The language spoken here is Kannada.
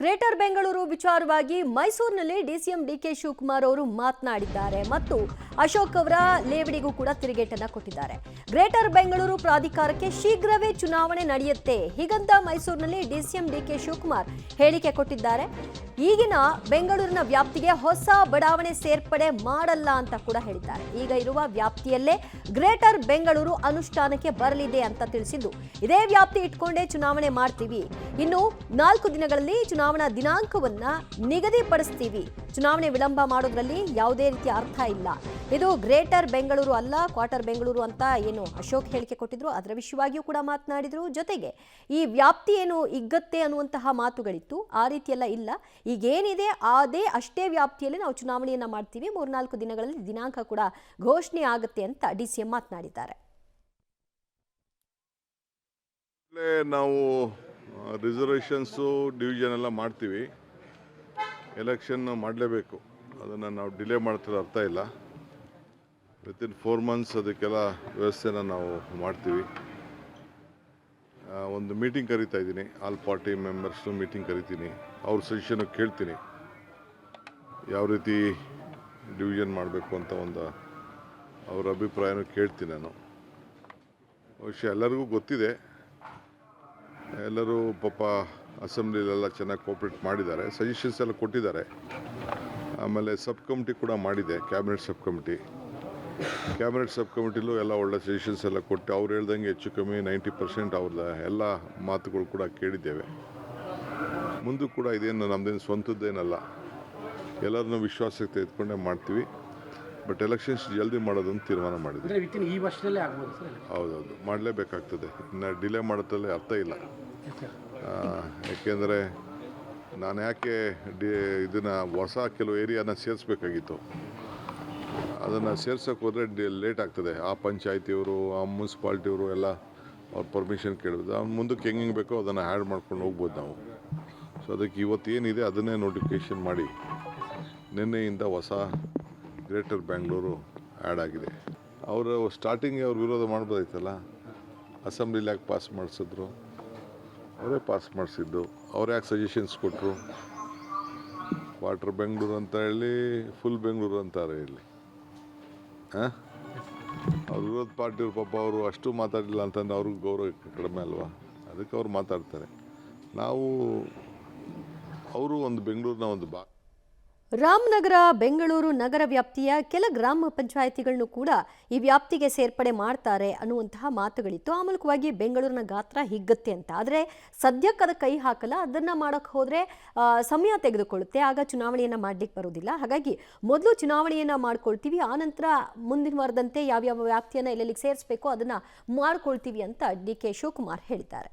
ಗ್ರೇಟರ್ ಬೆಂಗಳೂರು ವಿಚಾರವಾಗಿ ಮೈಸೂರಿನಲ್ಲಿ ಡಿಸಿಎಂ ಡಿಕೆ ಶಿವಕುಮಾರ್ ಅವರು ಮಾತನಾಡಿದ್ದಾರೆ ಮತ್ತು ಅಶೋಕ್ ಅವರ ಲೇವಡಿಗೂ ಕೂಡ ತಿರುಗೇಟನ್ನ ಕೊಟ್ಟಿದ್ದಾರೆ. ಗ್ರೇಟರ್ ಬೆಂಗಳೂರು ಪ್ರಾಧಿಕಾರಕ್ಕೆ ಶೀಘ್ರವೇ ಚುನಾವಣೆ ನಡೆಯುತ್ತೆ ಹೀಗಂತ ಮೈಸೂರಿನಲ್ಲಿ ಡಿಸಿಎಂ ಡಿಕೆ ಶಿವಕುಮಾರ್ ಹೇಳಿಕೆ ಕೊಟ್ಟಿದ್ದಾರೆ. ಈಗಿನ ಬೆಂಗಳೂರಿನ ವ್ಯಾಪ್ತಿಗೆ ಹೊಸ ಬಡಾವಣೆ ಸೇರ್ಪಡೆ ಮಾಡಲ್ಲ ಅಂತ ಕೂಡ ಹೇಳಿದ್ದಾರೆ. ಈಗ ಇರುವ ವ್ಯಾಪ್ತಿಯಲ್ಲೇ ಗ್ರೇಟರ್ ಬೆಂಗಳೂರು ಅನುಷ್ಠಾನಕ್ಕೆ ಬರಲಿದೆ ಅಂತ ತಿಳಿಸಿದ್ದು, ಇದೇ ವ್ಯಾಪ್ತಿ ಇಟ್ಕೊಂಡೇ ಚುನಾವಣೆ ಮಾಡ್ತೀವಿ, ಇನ್ನು 4 ದಿನಗಳಲ್ಲಿ ಚುನಾವಣಾ ದಿನಾಂಕವನ್ನ ನಿಗದಿಪಡಿಸ್ತೀವಿ, ಚುನಾವಣೆ ವಿಳಂಬ ಮಾಡೋದ್ರಲ್ಲಿ ಯಾವುದೇ ರೀತಿಯ ಅರ್ಥ ಇಲ್ಲ, ಇದು ಗ್ರೇಟರ್ ಬೆಂಗಳೂರು ಅಲ್ಲ ಕ್ವಾರ್ಟರ್ ಬೆಂಗಳೂರು ಅಂತ ಏನು ಅಶೋಕ್ ಹೇಳಿಕೆ ಕೊಟ್ಟಿದ್ರು ಅದರ ವಿಷಯವಾಗಿಯೂ ಕೂಡ ಮಾತನಾಡಿದ್ರು. ಜೊತೆಗೆ ಈ ವ್ಯಾಪ್ತಿ ಏನು ಇಗ್ಗತ್ತೆ ಅನ್ನುವಂತಹ ಮಾತುಗಳಿತ್ತು, ಆ ರೀತಿಯೆಲ್ಲ ಇಲ್ಲ, ಈಗೇನಿದೆ ಅಷ್ಟೇ ವ್ಯಾಪ್ತಿಯಲ್ಲಿ ನಾವು ಚುನಾವಣೆಯನ್ನ ಮಾಡ್ತೀವಿ, 3-4 ದಿನಗಳಲ್ಲಿ ದಿನಾಂಕ ಕೂಡ ಘೋಷಣೆ ಆಗುತ್ತೆ ಅಂತ ಡಿಸಿಎಂ ಮಾತನಾಡಿದ್ದಾರೆ. ನಾವು ರಿಸರ್ವೇಷನ್ಸು ಡಿವಿಷನ್ ಎಲ್ಲ ಮಾಡ್ತೀವಿ, ಎಲೆಕ್ಷನ್ ಮಾಡಲೇಬೇಕು, ಅದನ್ನು ನಾವು ಡಿಲೇ ಮಾಡ್ತಿರೋ ಅರ್ಥ ಇಲ್ಲ. ವಿತಿನ್ 4 months ಅದಕ್ಕೆಲ್ಲ ವ್ಯವಸ್ಥೆನ ನಾವು ಮಾಡ್ತೀವಿ. ಒಂದು ಮೀಟಿಂಗ್ ಕರಿತಾ ಇದ್ದೀನಿ, ಆಲ್ ಪಾರ್ಟಿ ಮೆಂಬರ್ಸ್ನು ಮೀಟಿಂಗ್ ಕರಿತೀನಿ, ಅವ್ರ ಸಜೆಷನ್ ಕೇಳ್ತೀನಿ, ಯಾವ ರೀತಿ ಡಿವಿಷನ್ ಮಾಡಬೇಕು ಅಂತ ಅವ್ರ ಅಭಿಪ್ರಾಯನೂ ಕೇಳ್ತೀನಿ ನಾನು. ಬಹುಶಃ ಎಲ್ಲರಿಗೂ ಗೊತ್ತಿದೆ, ಎಲ್ಲರೂ ಪಾಪ ಅಸೆಂಬ್ಲಿಲೆಲ್ಲ ಚೆನ್ನಾಗಿ ಕೋಆಪ್ರೇಟ್ ಮಾಡಿದ್ದಾರೆ, ಸಜೆಷನ್ಸ್ ಎಲ್ಲ ಕೊಟ್ಟಿದ್ದಾರೆ. ಆಮೇಲೆ ಸಬ್ ಕಮಿಟಿ ಕೂಡ ಮಾಡಿದೆ, ಕ್ಯಾಬಿನೆಟ್ ಸಬ್ ಕಮಿಟಿಲೂ ಎಲ್ಲ ಒಳ್ಳೆ ಸಜೆಷನ್ಸ್ ಎಲ್ಲ ಕೊಟ್ಟು ಅವ್ರು ಹೇಳ್ದಂಗೆ ಹೆಚ್ಚು ಕಮ್ಮಿ 90% ಅವ್ರದ್ದು ಎಲ್ಲ ಮಾತುಗಳು ಕೂಡ ಕೇಳಿದ್ದೇವೆ. ಮುಂದೂ ಕೂಡ ಇದೇನು ನಮ್ಮದೇನು ಸ್ವಂತದ್ದೇನಲ್ಲ, ಎಲ್ಲರನ್ನೂ ವಿಶ್ವಾಸಕ್ಕೆ ತೆಗೆದುಕೊಂಡೇ ಮಾಡ್ತೀವಿ. ಬಟ್ ಎಲೆಕ್ಷನ್ಸ್ ಜಲ್ದಿ ಮಾಡೋದನ್ನು ತೀರ್ಮಾನ ಮಾಡಿದ್ವಿ. ಈ ವರ್ಷದಲ್ಲೇ ಆಗ್ಬೋದು ಸರ್? ಹೌದೌದು, ಮಾಡಲೇಬೇಕಾಗ್ತದೆ, ಇನ್ನು ಡಿಲೇ ಮಾಡೋದ್ರಲ್ಲಿ ಅರ್ಥ ಇಲ್ಲ. ಯಾಕೆಂದರೆ ನಾನು ಯಾಕೆ ಇದನ್ನು ಹೊಸ ಕೆಲವು ಏರಿಯಾನ ಸೇರಿಸ್ಬೇಕಾಗಿತ್ತು, ಅದನ್ನು ಸೇರ್ಸೋಕೆ ಹೋದರೆ ಲೇಟ್ ಆಗ್ತದೆ. ಆ ಪಂಚಾಯತಿಯವರು, ಆ ಮುನ್ಸಿಪಾಲ್ಟಿಯವರು ಎಲ್ಲ ಅವ್ರ ಪರ್ಮಿಷನ್ ಕೇಳಿದ್ರು, ಮುಂದಕ್ಕೆ ಹೆಂಗೆ ಬೇಕೋ ಅದನ್ನು ಆ್ಯಡ್ ಮಾಡ್ಕೊಂಡು ಹೋಗ್ಬೋದು ನಾವು. ಸೊ ಅದಕ್ಕೆ ಇವತ್ತೇನಿದೆ ಅದನ್ನೇ ನೋಟಿಫಿಕೇಷನ್ ಮಾಡಿ ನಿನ್ನೆಯಿಂದ ಹೊಸ ಗ್ರೇಟರ್ ಬೆಂಗಳೂರು ಆ್ಯಡ್ ಆಗಿದೆ. ಅವರು ಸ್ಟಾರ್ಟಿಂಗ್ಗೆ ಅವ್ರು ವಿರೋಧ ಮಾಡ್ಬೋದಾಯ್ತಲ್ಲ, ಅಸೆಂಬ್ಲಿಲಿ ಯಾಕೆ ಪಾಸ್ ಮಾಡಿಸಿದ್ರು, ಅವರೇ ಪಾಸ್ ಮಾಡಿಸಿದ್ದು, ಅವ್ರು ಯಾಕೆ ಸಜೆಷನ್ಸ್ ಕೊಟ್ಟರು, ಕ್ವಾರ್ಟರ್ ಬೆಂಗಳೂರು ಅಂತ ಹೇಳಿ ಫುಲ್ ಬೆಂಗಳೂರು ಅಂತಾರೆ ಇಲ್ಲಿ. ಅವ್ರ ವಿರೋಧ ಪಾರ್ಟಿಯವ್ರು ಪಾಪ ಅವರು ಅಷ್ಟು ಮಾತಾಡಲಿಲ್ಲ ಅಂತಂದ್ರೆ ಅವ್ರಿಗೂ ಗೌರವ ಕಡಿಮೆ ಅಲ್ವಾ, ಅದಕ್ಕೆ ಅವ್ರು ಮಾತಾಡ್ತಾರೆ. ಅವರು ಒಂದು ಬೆಂಗಳೂರಿನ ಒಂದು ರಾಮನಗರ ಬೆಂಗಳೂರು ನಗರ ವ್ಯಾಪ್ತಿಯ ಕೆಲ ಗ್ರಾಮ ಪಂಚಾಯಿತಿಗಳನ್ನು ಕೂಡ ಈ ವ್ಯಾಪ್ತಿಗೆ ಸೇರ್ಪಡೆ ಮಾಡ್ತಾರೆ ಅನ್ನುವಂತಹ ಮಾತುಗಳಿತ್ತು. ಆ ಮೂಲಕವಾಗಿ ಬೆಂಗಳೂರಿನ ಗಾತ್ರ ಹಿಗ್ಗುತ್ತೆ ಅಂತ. ಆದರೆ ಸದ್ಯಕ್ಕೆ ಅದಕ್ಕೆ ಕೈ ಹಾಕಲ್ಲ, ಅದನ್ನು ಮಾಡೋಕ್ಕೆ ಹೋದರೆ ಸಮಯ ತೆಗೆದುಕೊಳ್ಳುತ್ತೆ, ಆಗ ಚುನಾವಣೆಯನ್ನು ಮಾಡಲಿಕ್ಕೆ ಬರೋದಿಲ್ಲ. ಹಾಗಾಗಿ ಮೊದಲು ಚುನಾವಣೆಯನ್ನು ಮಾಡ್ಕೊಳ್ತೀವಿ, ಆನಂತರ ಮುಂದಿನ ವಾರದಂತೆ ಯಾವ್ಯಾವ ವ್ಯಾಪ್ತಿಯನ್ನು ಎಲ್ಲೆಲ್ಲಿಗೆ ಸೇರಿಸಬೇಕು ಅದನ್ನು ಮಾಡ್ಕೊಳ್ತೀವಿ ಅಂತ ಡಿಕೆ ಶಿವಕುಮಾರ್ ಹೇಳಿದ್ದಾರೆ.